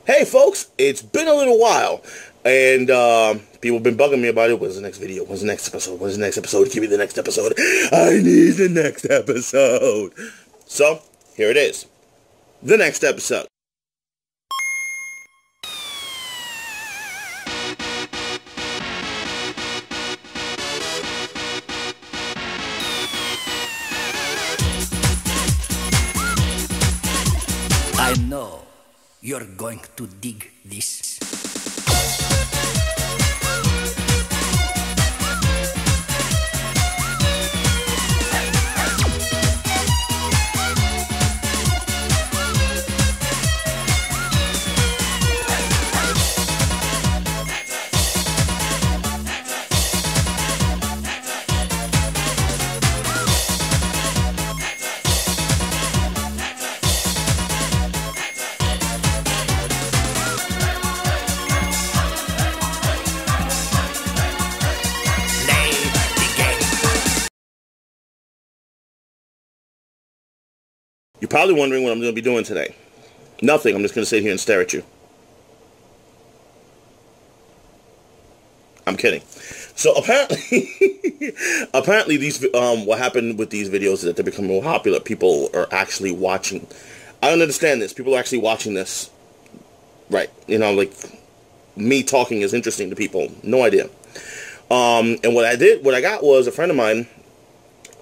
Hey folks, it's been a little while, and people have been bugging me about it. When's the next video? When's the next episode? When's the next episode? Give me the next episode. I need the next episode. So, here it is. The next episode. I know you're going to dig this. You're probably wondering what I'm going to be doing today. Nothing. I'm just going to sit here and stare at you. I'm kidding. So apparently, these what happened with these videos is that they're becoming more popular. People are actually watching. I don't understand this. People are actually watching this. Right. You know, like me talking is interesting to people. No idea. And what I got was a friend of mine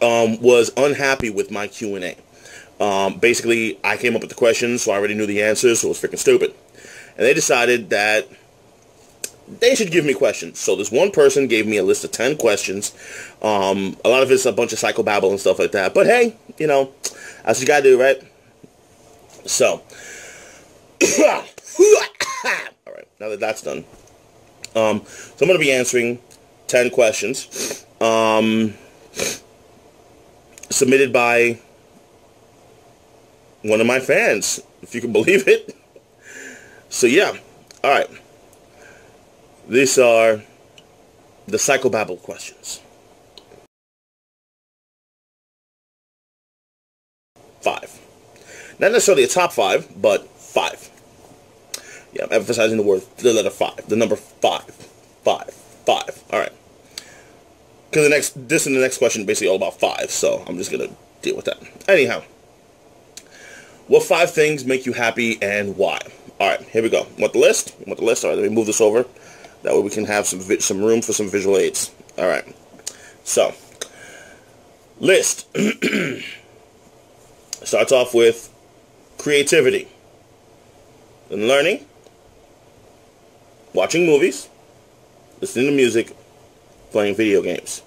was unhappy with my Q&A. Basically, I came up with the questions, so I already knew the answers, so it was freaking stupid. And they decided that they should give me questions. So this one person gave me a list of 10 questions. A lot of it's a bunch of PsychoBabble and stuff like that. But hey, you know, that's what you gotta do, right? So, alright, now that that's done. So I'm going to be answering 10 questions. Submitted by one of my fans, if you can believe it. So yeah, alright. These are the PsychoBabble questions. 5. Not necessarily a top 5, but 5. Yeah, I'm emphasizing the letter 5. The number 5. 5. Alright. Because this and the next question are basically all about 5, so I'm just going to deal with that. Anyhow. What 5 things make you happy and why? Alright, here we go. Want the list? You want the list? Alright, let me move this over. That way we can have some room for some visual aids. Alright. So, list. Starts off with creativity. Then learning. Watching movies. Listening to music. Playing video games.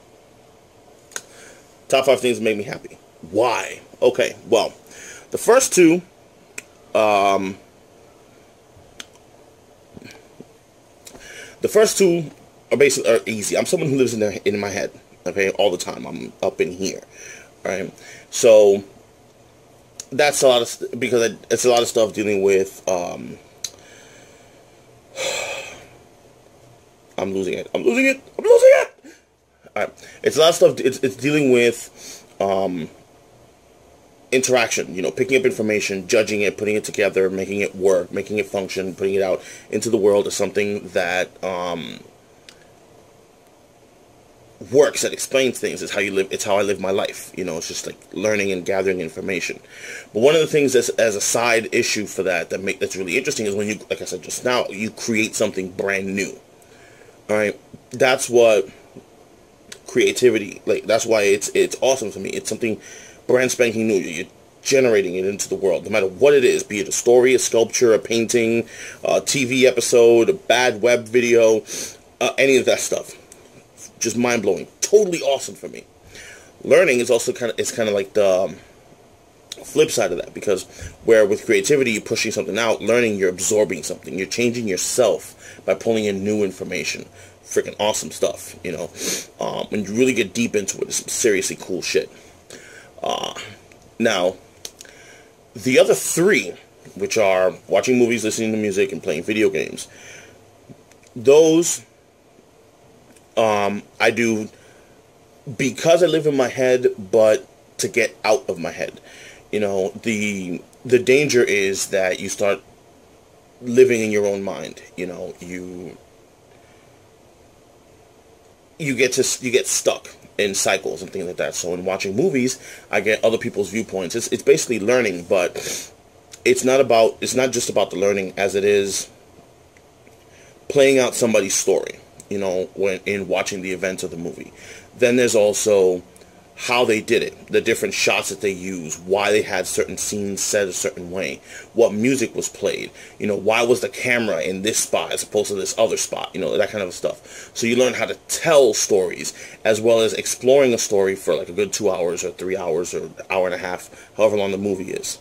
Top 5 things that make me happy. Why? Okay, well, the first two, are basically easy. I'm someone who lives in my head, okay, all the time. I'm up in here, all right. So that's a lot of because it's a lot of stuff dealing with. I'm losing it. All right, it's a lot of stuff. It's dealing with interaction, you know, picking up information, judging it, putting it together, making it work, making it function, putting it out into the world as something that works, that explains things. It's how you live. It's how I live my life. You know, it's just like learning and gathering information. But one of the things that's as a side issue for that's really interesting is when you, like I said just now, you create something brand new. All right, that's what creativity, like, that's why it's awesome to me. It's something brand spanking new. You're generating it into the world, no matter what it is, be it a story, a sculpture, a painting, a TV episode, a bad web video, any of that stuff. Just mind-blowing. Totally awesome for me. Learning is also kind of like the flip side of that, because where with creativity you're pushing something out, learning you're absorbing something. You're changing yourself by pulling in new information. Freaking awesome stuff, you know. When you really get deep into it, it's some seriously cool shit. Now, the other 3, which are watching movies, listening to music, and playing video games, those I do because I live in my head, but to get out of my head. You know, the danger is that you start living in your own mind. You get stuck in cycles and things like that. So in watching movies, I get other people's viewpoints. It's basically learning, but it's not just about the learning as it is playing out somebody's story, when in watching the events of the movie. Then there's also how they did it, the different shots that they used, why they had certain scenes set a certain way, what music was played, why was the camera in this spot as opposed to this other spot, that kind of stuff. So you learn how to tell stories, as well as exploring a story for like a good 2 hours or 3 hours or hour and a half, however long the movie is.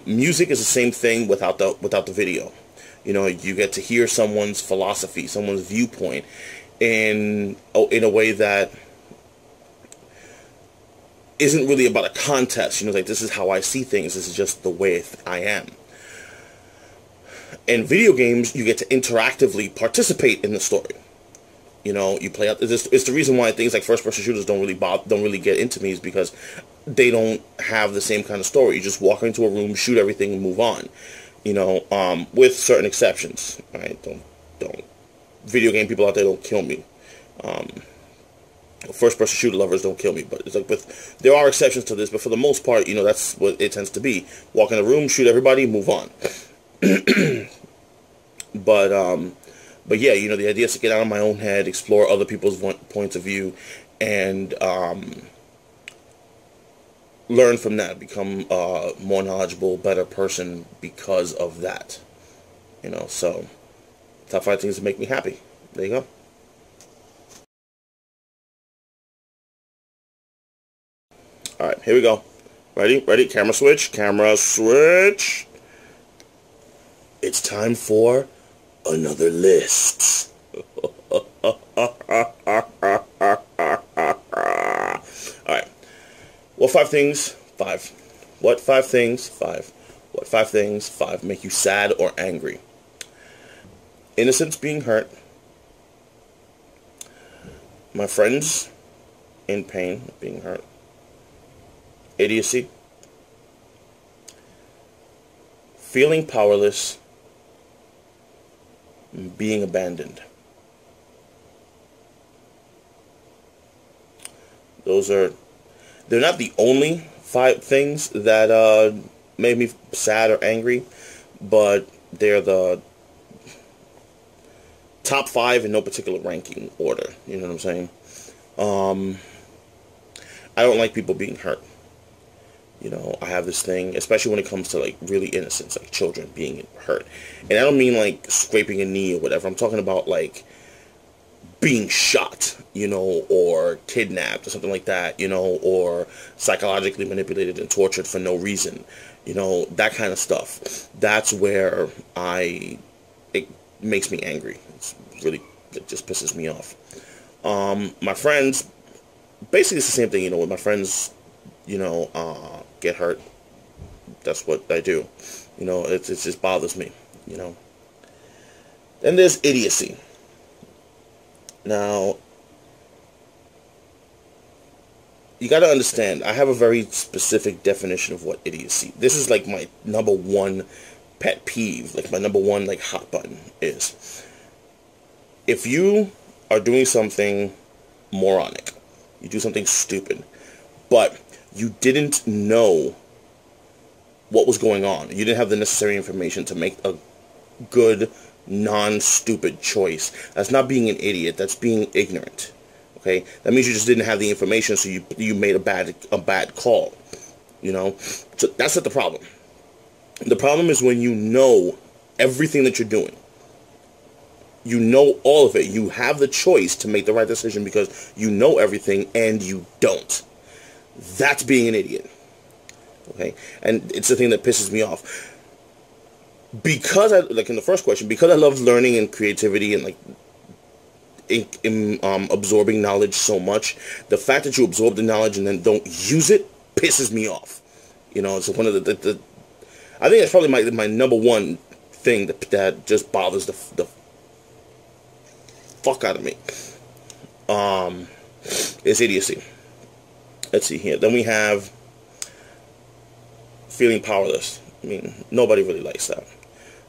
Music is the same thing without the video. You get to hear someone's philosophy, someone's viewpoint in a way that isn't really about a contest. Like, this is how I see things. This is just the way I am. In video games, you get to interactively participate in the story. You play out. It's the reason why things like first-person shooters don't really get into me, is because they don't have the same kind of story. You just walk into a room, shoot everything, and move on. With certain exceptions. Right? Don't video game people out there, don't kill me. First-person shooter lovers, don't kill me. But it's like, there are exceptions to this, but for the most part, that's what it tends to be. Walk in a room, shoot everybody, move on. But yeah, the idea is to get out of my own head, explore other people's points of view, and learn from that, become a more knowledgeable, better person because of that. So top 5 things that make me happy. There you go. Alright, here we go. Ready? Camera switch. It's time for another list. Alright. What 5 things? 5. What 5 things? 5. What 5 things? 5 make you sad or angry? Innocence being hurt. My friends in pain being hurt. Idiocy. Feeling powerless. Being abandoned. They're not the only 5 things that made me sad or angry, but they're the top 5 in no particular ranking order. You know what I'm saying? I don't like people being hurt. I have this thing, especially when it comes to like really innocents, like children being hurt. And I don't mean like scraping a knee or whatever. I'm talking about like being shot, or kidnapped or something like that, or psychologically manipulated and tortured for no reason, that kind of stuff. That's where it makes me angry. It just pisses me off. My friends, basically it's the same thing, when my friends, get hurt. That's what I do. It just bothers me, Then there's idiocy. Now, you got to understand, I have a very specific definition of what idiocy. This is like my number 1 pet peeve, like my number 1 like hot button is. If you are doing something moronic, you do something stupid, but you didn't know what was going on. You didn't have the necessary information to make a good, non-stupid choice. That's not being an idiot. That's being ignorant. Okay? That means you just didn't have the information, so you made a bad call. So that's not the problem. The problem is when you know everything that you're doing. You know all of it. You have the choice to make the right decision because you know everything and you don't. That's being an idiot. Okay? And it's the thing that pisses me off. Because like in the first question, because I love learning and creativity and like absorbing knowledge so much, the fact that you absorb the knowledge and then don't use it pisses me off. It's one of the I think that's probably my number 1 thing that just bothers the fuck out of me. Is idiocy. Let's see here. Then we have feeling powerless. I mean, nobody really likes that.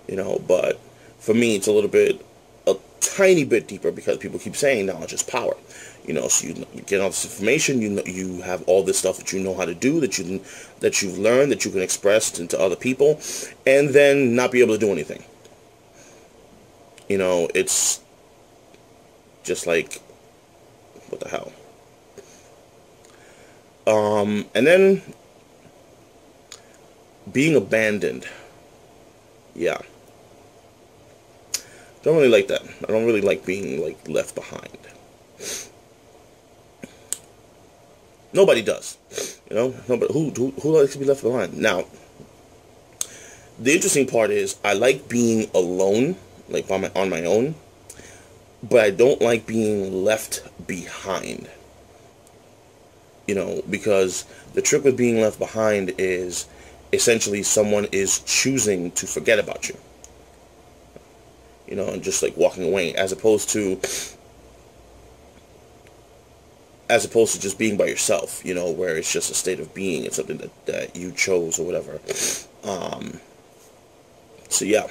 you know, but for me, it's a tiny bit deeper because people keep saying knowledge is power. You know, so you get all this information, you have all this stuff that you know how to do, that you've learned, that you can express into other people, and then not be able to do anything. You know, it's just like, what the hell? And then being abandoned. Yeah. Don't really like that. I don't really like being, like, left behind. Nobody does. You know? Nobody, who likes to be left behind? Now, the interesting part is I like being alone, like on my own, but I don't like being left behind. You know, because the trick with being left behind is essentially someone is choosing to forget about you. You know, and just like walking away, as opposed to just being by yourself, you know, where it's just a state of being. It's something that you chose or whatever. So yeah.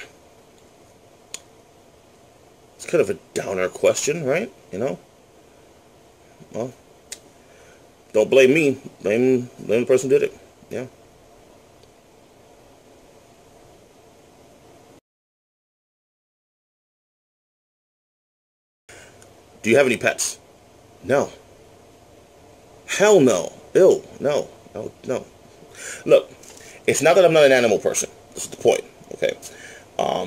It's kind of a downer question, right? You know? Well, don't blame me. Blame the person who did it. Yeah. Do you have any pets? No. Hell no. Ew. No. No. No. Look, it's not that I'm not an animal person. This is the point. Okay.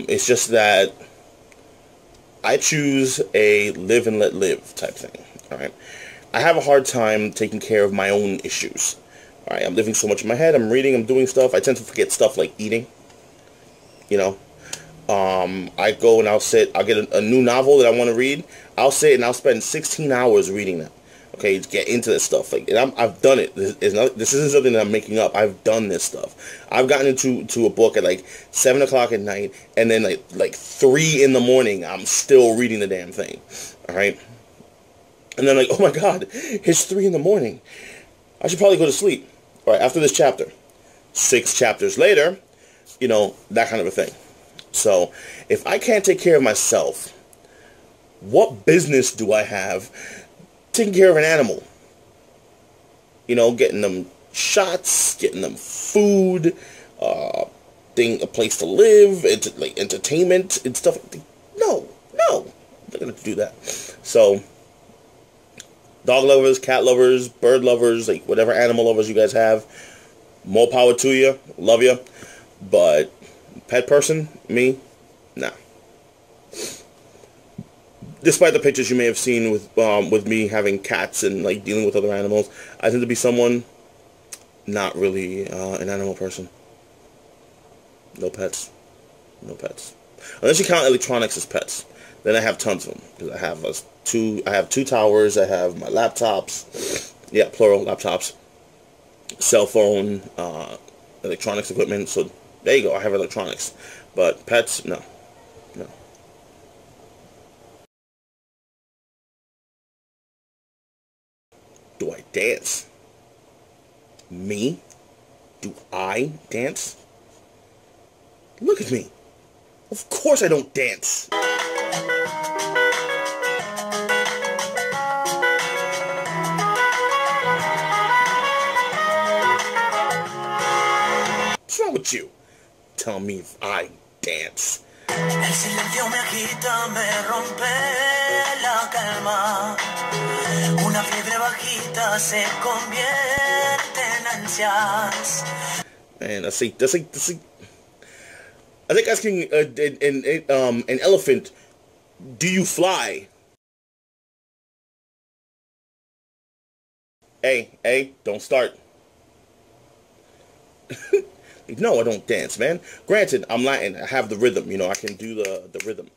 It's just that I choose a live and let live type thing. All right. I have a hard time taking care of my own issues. All right. I'm living so much in my head. I'm reading. I'm doing stuff. I tend to forget stuff like eating. You know. I go and I'll get a new novel that I want to read. I'll sit and I'll spend 16 hours reading that. Okay, to get into this stuff. Like, and I've done it. This isn't something that I'm making up. I've done this stuff. I've gotten into a book at like 7 o'clock at night, and then like 3 in the morning, I'm still reading the damn thing. All right, and then like, oh my God, it's 3 in the morning. I should probably go to sleep. All right, after this chapter, 6 chapters later, you know, that kind of a thing. So, if I can't take care of myself, what business do I have taking care of an animal? You know, getting them shots, getting them food, a place to live, like entertainment and stuff. No, I'm not gonna do that. So, dog lovers, cat lovers, bird lovers, like whatever animal lovers you guys have, more power to you. Love you, but pet person, me, nah. Despite the pictures you may have seen with me having cats and like dealing with other animals, I tend to be someone not really an animal person. No pets, no pets. Unless you count electronics as pets, then I have tons of them because I have 2 towers. I have my laptops, yeah, plural laptops, cell phone, electronics equipment. So there you go. I have electronics, but pets, no. Do I dance? Me? Do I dance? Look at me. Of course I don't dance. What's wrong with you? Tell me if I dance. El silencio me agita, me rompe la calma. Una fiebre bajita se convierte en ansias. Man, that's like asking an elephant, do you fly? Hey, don't start. No, I don't dance, man. Granted, I'm Latin. I have the rhythm. You know, I can do the rhythm.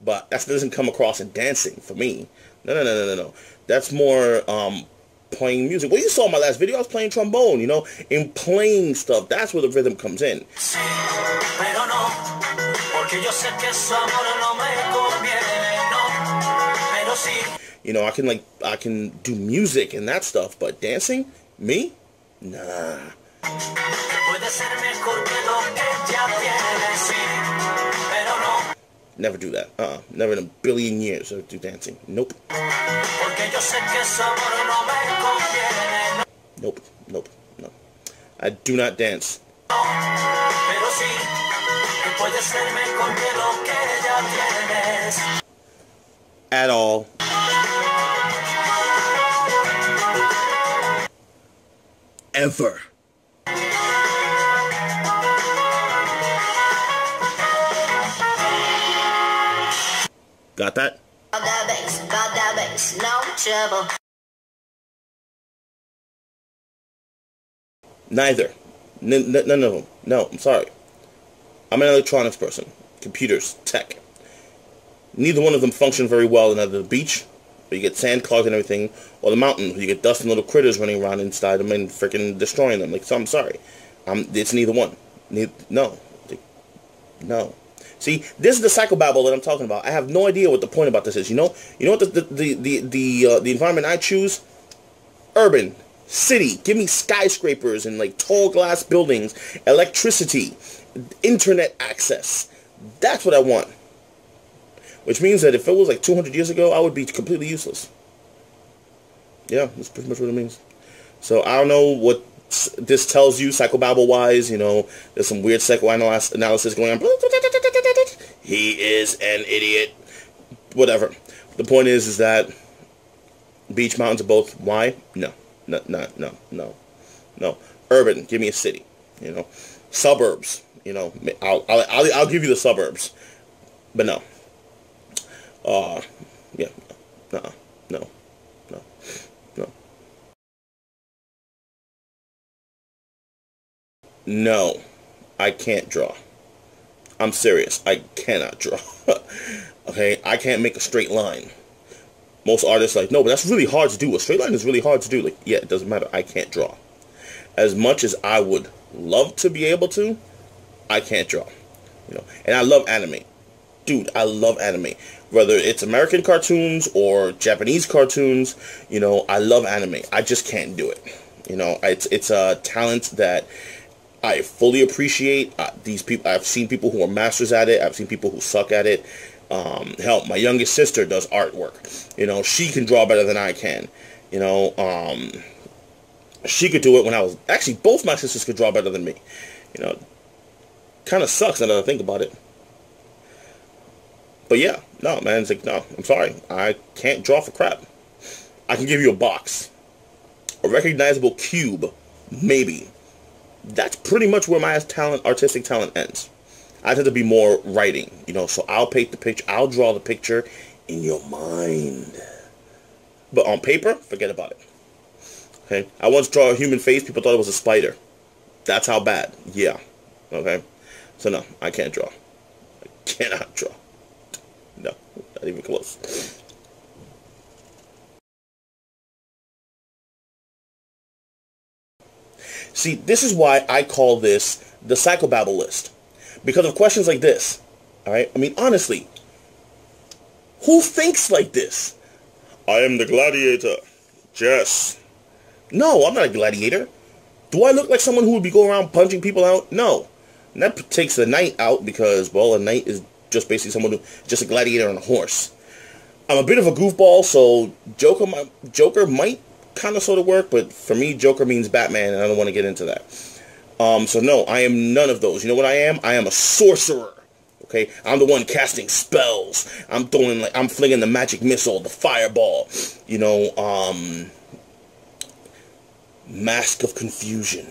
But that doesn't come across in dancing for me. No. That's more playing music. Well, you saw my last video. I was playing trombone, you know, in playing stuff. That's where the rhythm comes in. You know, I can do music and that stuff, but dancing, me, nah. Never do that. Never in a billion years I do dancing. Nope. Nope. Nope. No. I do not dance. At all. Ever. Got that? Got that bass, no trouble. Neither. None of them. No, I'm sorry. I'm an electronics person. Computers, tech. Neither one of them function very well in either the beach, where you get sand clogged and everything, or the mountain, where you get dust and little critters running around inside them and freaking destroying them. Like, so I'm sorry. It's neither one. No. No. See, this is the psychobabble that I'm talking about. I have no idea what the point about this is. You know what the environment I choose? Urban. City. Give me skyscrapers and like tall glass buildings, electricity, internet access. That's what I want. Which means that if it was like 200 years ago, I would be completely useless. Yeah, that's pretty much what it means. So I don't know what this tells you psychobabble-wise. You know, there's some weird psychoanalysis going on. He is an idiot. Whatever. The point is that beach, mountains are both. Why? No. No. Urban. Give me a city. You know, suburbs. You know, I'll give you the suburbs, but no. Yeah. No. No, I can't draw. I'm serious. I cannot draw. Okay, I can't make a straight line. Most artists are like, no, but that's really hard to do. A straight line is really hard to do. Like, yeah, it doesn't matter. I can't draw. As much as I would love to be able to, I can't draw. You know, and I love anime. Dude, I love anime. Whether it's American cartoons or Japanese cartoons, you know, I love anime. I just can't do it. You know, it's a talent that I fully appreciate. These people, I've seen people who are masters at it. I've seen people who suck at it. Hell, my youngest sister does artwork. You know, she can draw better than I can. You know, she could do it when I was... Actually, both my sisters could draw better than me. You know, kind of sucks now that I think about it. But yeah, no, man, it's like, no, I'm sorry. I can't draw for crap. I can give you a box. A recognizable cube, maybe. That's pretty much where my artistic talent ends. I tend to be more writing, you know, so I'll paint the picture, I'll draw the picture in your mind. But on paper, forget about it. Okay? I once draw a human face, people thought it was a spider. That's how bad. Yeah. Okay? So no, I can't draw. I cannot draw. No, not even close. See, this is why I call this the psychobabble list. Because of questions like this. Alright? I mean, honestly, who thinks like this? I am the gladiator. Yes. No, I'm not a gladiator. Do I look like someone who would be going around punching people out? No. And that takes the knight out because, well, a knight is just basically someone who, just a gladiator on a horse. I'm a bit of a goofball, so Joker might kind of sort of work, but for me, Joker means Batman, and I don't want to get into that. So no, I am none of those. You know what I am? I am a sorcerer. Okay, I'm the one casting spells. I'm flinging the magic missile, the fireball. You know, Mask of Confusion.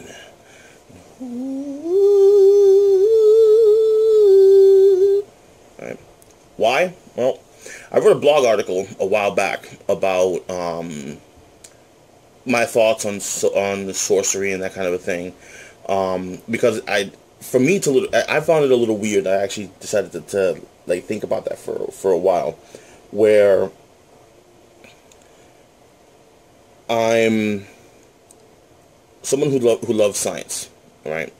Right. Why? Well, I wrote a blog article a while back about my thoughts on the sorcery and that kind of a thing. Because I found it a little weird. I actually decided to like think about that for a while, where I'm someone who loves science, right?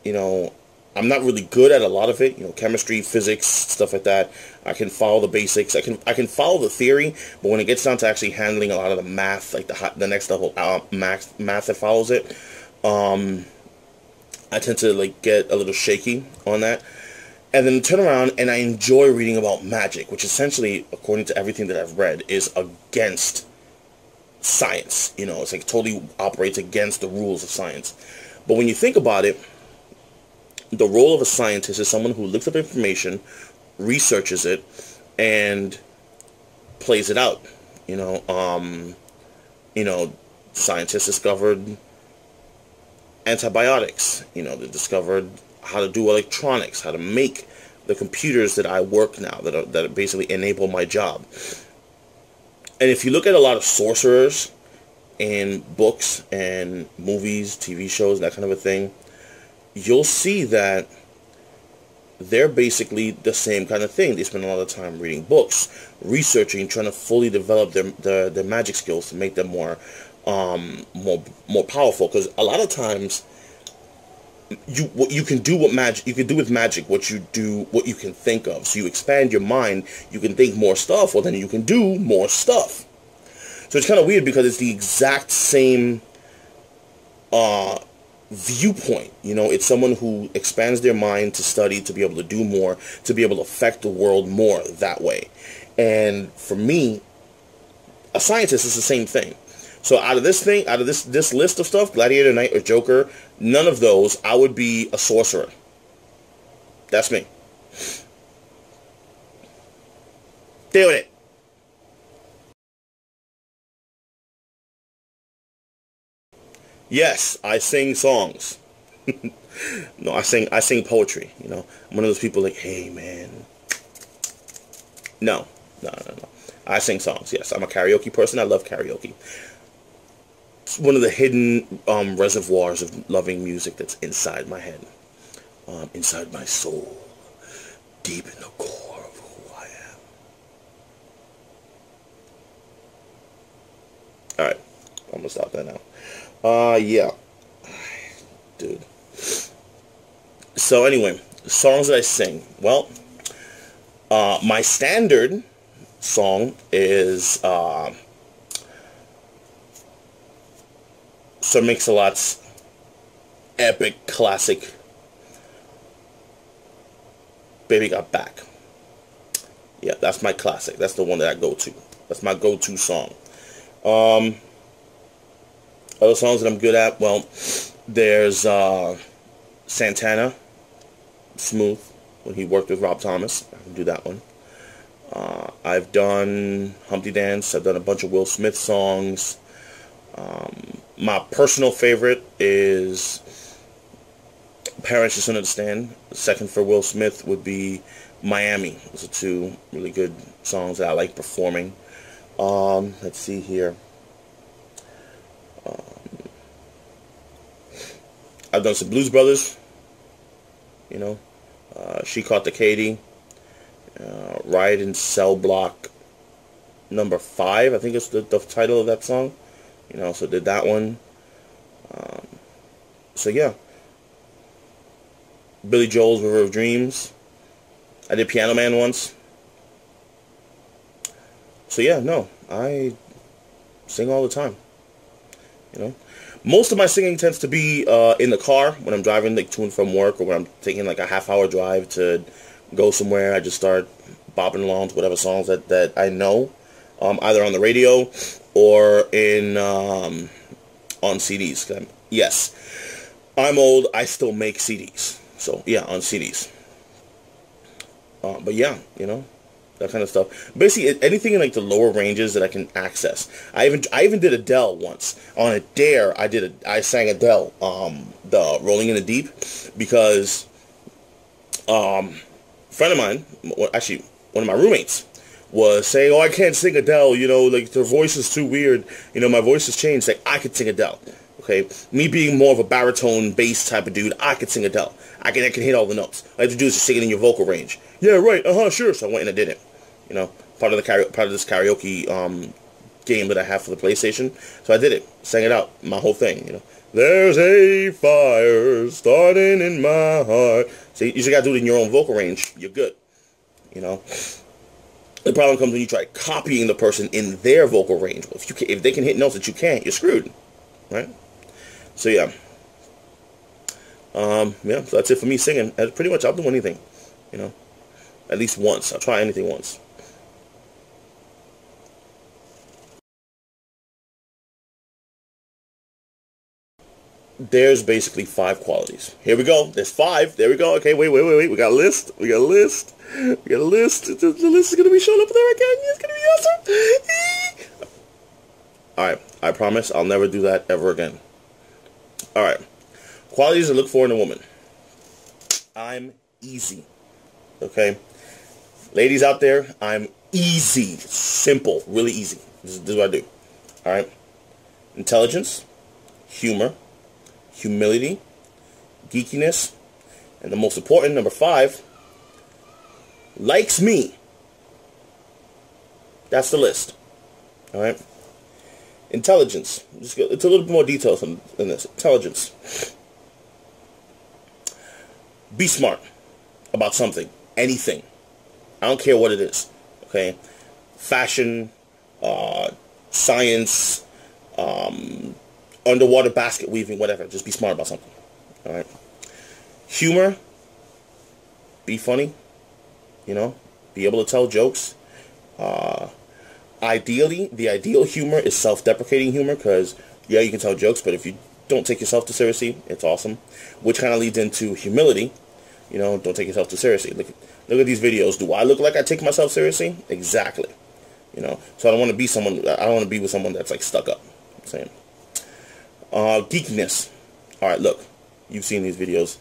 You know, I'm not really good at a lot of it, chemistry, physics, stuff like that. I can follow the basics. I can follow the theory, but when it gets down to actually handling a lot of the math, like the next level math that follows it, I tend to like get a little shaky on that. And then turn around and I enjoy reading about magic, which essentially, according to everything that I've read, is against science. It's like totally operates against the rules of science. But when you think about it, the role of a scientist is someone who looks up information, researches it, and plays it out. Scientists discovered antibiotics. They discovered how to do electronics, how to make the computers that I work now, that basically enable my job. And if you look at a lot of sorcerers in books and movies, TV shows, that kind of a thing, you'll see that they're basically the same kind of thing. They spend a lot of time reading books, researching, trying to fully develop their magic skills to make them more powerful. Because a lot of times, you can do with magic what you can think of. So you expand your mind, you can think more stuff, well then you can do more stuff. So it's kind of weird because it's the exact same viewpoint. It's someone who expands their mind to study, to be able to do more, to be able to affect the world more that way. And for me, a scientist is the same thing. So out of this list of stuff, Gladiator Knight or Joker, none of those, I would be a sorcerer. That's me. Deal with it. Yes, I sing songs. No, I sing poetry. I'm one of those people like, hey man. No. I sing songs. Yes, I'm a karaoke person. I love karaoke. It's one of the hidden reservoirs of loving music that's inside my head, inside my soul, deep in the core of who I am. All right, I'm gonna stop that now. Yeah, dude. So anyway, songs that I sing. Well, my standard song is Sir Mix-a-Lot's epic classic, Baby Got Back. Yeah, that's my classic. That's the one that I go to. That's my go-to song. Other songs that I'm good at, well, there's Santana, Smooth, when he worked with Rob Thomas. I can do that one. I've done Humpty Dance. I've done a bunch of Will Smith songs. My personal favorite is Parents Just Understand. The second for Will Smith would be Miami. Those are two really good songs that I like performing. Let's see here. I've done some Blues Brothers. She Caught the Katy. Riot in Cell Block number 5, I think it's the title of that song. So did that one. So yeah. Billy Joel's River of Dreams. I did Piano Man once. So yeah, no, I sing all the time. Most of my singing tends to be in the car when I'm driving like to and from work, or when I'm taking like a half-hour drive to go somewhere. I just start bopping along to whatever songs that I know, either on the radio or on CDs. Yes, I'm old. I still make CDs. So yeah, on CDs. But yeah, that kind of stuff. Basically, anything in like the lower ranges that I can access. I even did Adele once on a dare. I sang Adele, the Rolling in the Deep, because a friend of mine, actually one of my roommates, was saying, "Oh, I can't sing Adele. Like their voice is too weird. My voice has changed. Like I could sing Adele." Okay, me being more of a baritone bass type of dude, I could sing Adele. I can hit all the notes. All I have to do is just sing it in your vocal range. Yeah, right. Sure. So I went and I did it. Part of this karaoke game that I have for the PlayStation. So I did it, sang it out, my whole thing, you know. There's a fire starting in my heart. So you just gotta do it in your own vocal range. You're good, you know. The problem comes when you try copying the person in their vocal range. Well, if they can hit notes that you can't, you're screwed, right? So yeah. Yeah, so that's it for me singing. And pretty much I'll do anything, you know. At least once. I'll try anything once. There's basically 5 qualities. Here we go. There's 5. There we go. Okay, wait. We got a list. We got a list. The list is going to be showing up there again. It's going to be awesome. Alright, I promise I'll never do that ever again. Alright. Qualities to look for in a woman. I'm easy. Okay? Ladies out there, I'm easy. Simple. Really easy. This is what I do. Alright? Intelligence. Humor. Humility. Geekiness. And the most important, number 5, likes me. That's the list. Alright? Intelligence. It's a little bit more details in this. Intelligence. Be smart about something. Anything. I don't care what it is. Okay? Fashion, science, underwater basket weaving, whatever. Just be smart about something. Alright? Humor. Be funny. You know? Be able to tell jokes. Ideally, the ideal humor is self-deprecating humor, because, yeah, you can tell jokes, but if you don't take yourself too seriously, it's awesome. Which kind of leads into humility. You know, don't take yourself too seriously. Look at these videos. Do I look like I take myself seriously? Exactly. You know, so I don't want to be someone, I don't want to be with someone that's, like, stuck up. I'm saying. Geekiness. Alright, look. You've seen these videos.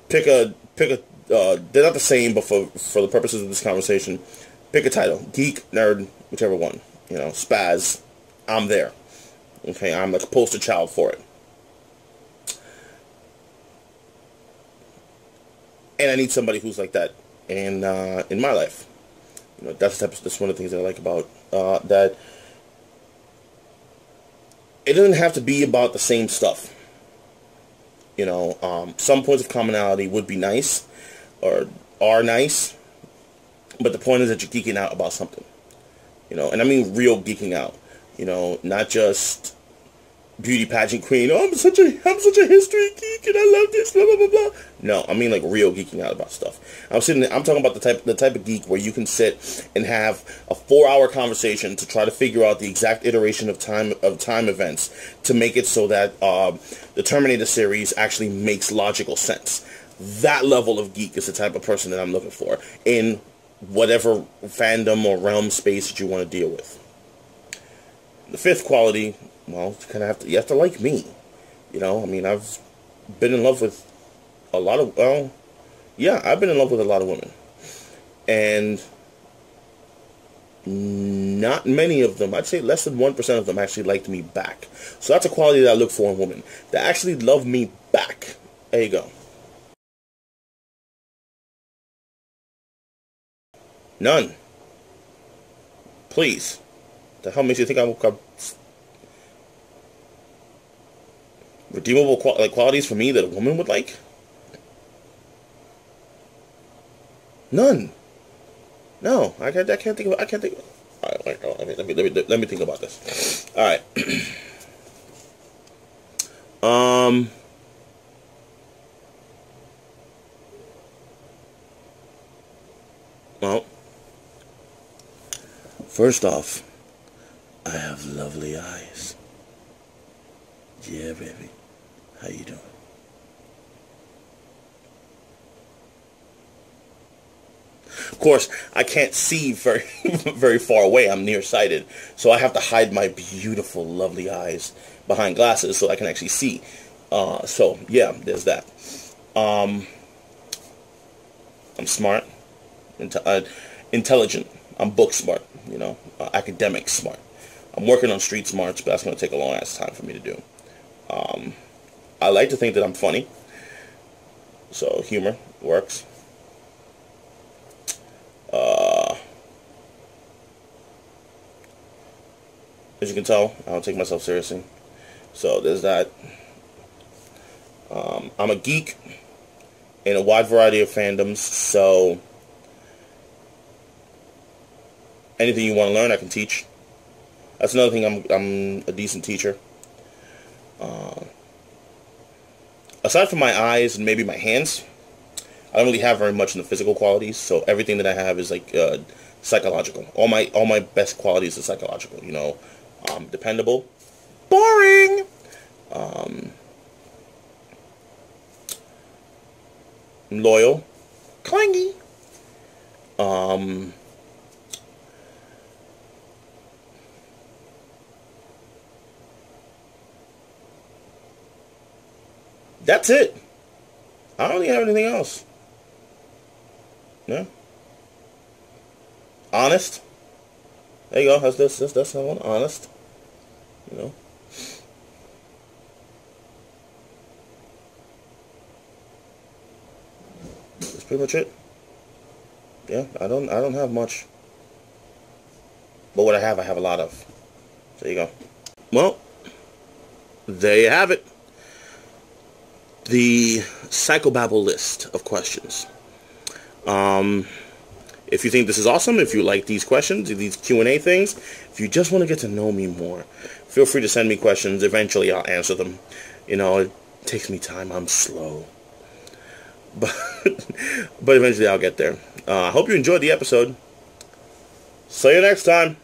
Pick a, they're not the same, but for the purposes of this conversation, pick a title. Geek, nerd, whichever one. You know, spaz. I'm there. Okay, I'm like a poster child for it. And I need somebody who's like that in my life. You know, that's one of the things that I like about that. It doesn't have to be about the same stuff. You know, some points of commonality would be nice, or are nice, but the point is that you're geeking out about something. You know, and I mean real geeking out. You know, not just beauty pageant queen. Oh, I'm such a history geek and I love this. Blah blah blah blah. No, I mean like real geeking out about stuff. I'm talking about the type of geek where you can sit and have a 4-hour conversation to try to figure out the exact iteration of time events to make it so that the Terminator series actually makes logical sense. That level of geek is the type of person that I'm looking for in whatever fandom or realm space that you want to deal with. The 5th quality, well, you have to like me. You know, I mean, I've been in love with a lot of, I've been in love with a lot of women. And not many of them, I'd say less than 1% of them actually liked me back. So that's a quality that I look for in women. They actually love me back. There you go. None. Please. The hell makes you think I'm redeemable qualities for me that a woman would like? None. No, I can't think of. All right, let me think about this. All right. Well, first off, I have lovely eyes. Yeah, baby. How you doing? Of course, I can't see very, very far away. I'm nearsighted. So I have to hide my beautiful, lovely eyes behind glasses so I can actually see. So, yeah, there's that. I'm smart. Intelligent. I'm book smart. You know, academic smart. I'm working on street smarts, but that's going to take a long ass time for me to do. I like to think that I'm funny. So, humor works. As you can tell, I don't take myself seriously. So there's that. I'm a geek in a wide variety of fandoms, so anything you want to learn, I can teach. That's another thing. I'm a decent teacher. Aside from my eyes and maybe my hands, I don't really have very much in the physical qualities. So everything that I have is like psychological. All my best qualities are psychological. You know, dependable, boring, loyal, clingy, that's it. I don't really have anything else. Yeah. Honest. There you go. That's that one. Honest. You know. That's pretty much it. Yeah, I don't have much. But what I have a lot of. There you go. Well, there you have it. The PsychoBabble list of questions. If you think this is awesome, if you like these questions, these Q&A things, if you just want to get to know me more, feel free to send me questions. Eventually I'll answer them. You know, it takes me time. I'm slow. But eventually I'll get there. I hope you enjoyed the episode. See you next time.